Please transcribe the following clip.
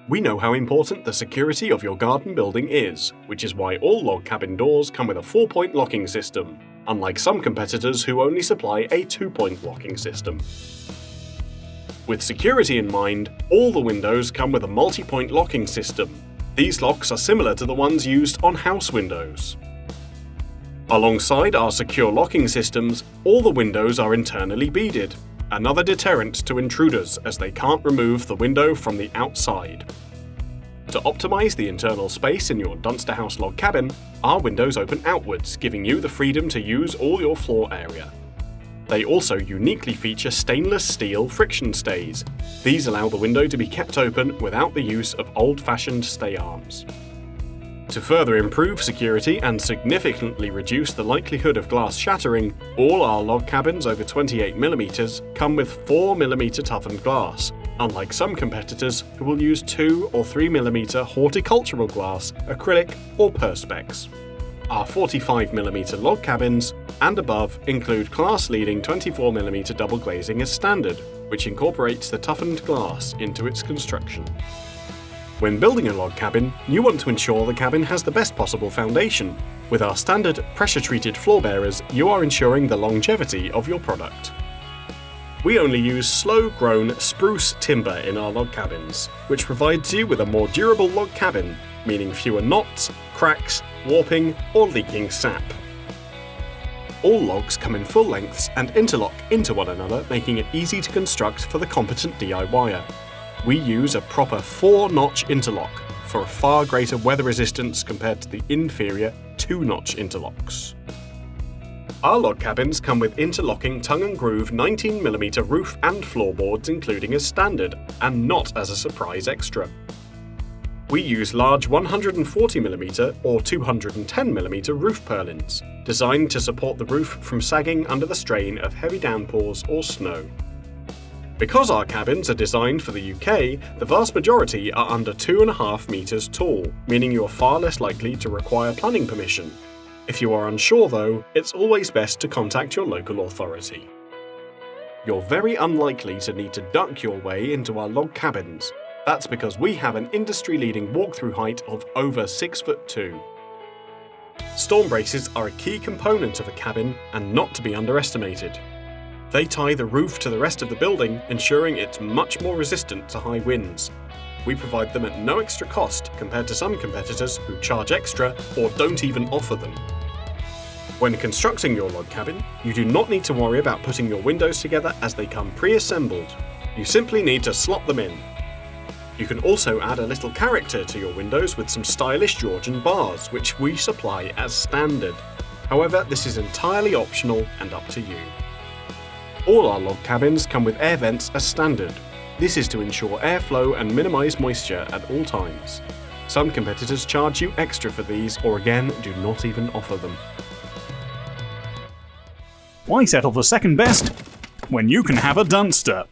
We know how important the security of your garden building is, which is why all log cabin doors come with a 4-point locking system, unlike some competitors who only supply a 2-point locking system. With security in mind, all the windows come with a multi-point locking system. These locks are similar to the ones used on house windows. Alongside our secure locking systems, all the windows are internally beaded, another deterrent to intruders as they can't remove the window from the outside. To optimise the internal space in your Dunster House log cabin, our windows open outwards, giving you the freedom to use all your floor area. They also uniquely feature stainless steel friction stays. These allow the window to be kept open without the use of old-fashioned stay arms. To further improve security and significantly reduce the likelihood of glass shattering, all our log cabins over 28mm come with 4mm toughened glass, unlike some competitors who will use 2 or 3mm horticultural glass, acrylic or perspex. Our 45mm log cabins and above include class-leading 24mm double glazing as standard, which incorporates the toughened glass into its construction. When building a log cabin, you want to ensure the cabin has the best possible foundation. With our standard pressure-treated floor bearers, you are ensuring the longevity of your product. We only use slow-grown spruce timber in our log cabins, which provides you with a more durable log cabin, meaning fewer knots, cracks, warping, or leaking sap. All logs come in full lengths and interlock into one another, making it easy to construct for the competent DIYer. We use a proper 4-notch interlock for a far greater weather resistance compared to the inferior 2-notch interlocks. Our log cabins come with interlocking tongue and groove 19mm roof and floorboards including as standard, and not as a surprise extra. We use large 140mm or 210mm roof purlins, designed to support the roof from sagging under the strain of heavy downpours or snow. Because our cabins are designed for the UK, the vast majority are under 2.5 metres tall, meaning you are far less likely to require planning permission. If you are unsure though, it's always best to contact your local authority. You're very unlikely to need to duck your way into our log cabins. That's because we have an industry-leading walk-through height of over 6'2". Storm braces are a key component of a cabin and not to be underestimated. They tie the roof to the rest of the building, ensuring it's much more resistant to high winds. We provide them at no extra cost compared to some competitors who charge extra or don't even offer them. When constructing your log cabin, you do not need to worry about putting your windows together as they come pre-assembled. You simply need to slot them in. You can also add a little character to your windows with some stylish Georgian bars, which we supply as standard. However, this is entirely optional and up to you. All our log cabins come with air vents as standard. This is to ensure airflow and minimise moisture at all times. Some competitors charge you extra for these or again do not even offer them. Why settle for second best when you can have a Dunster?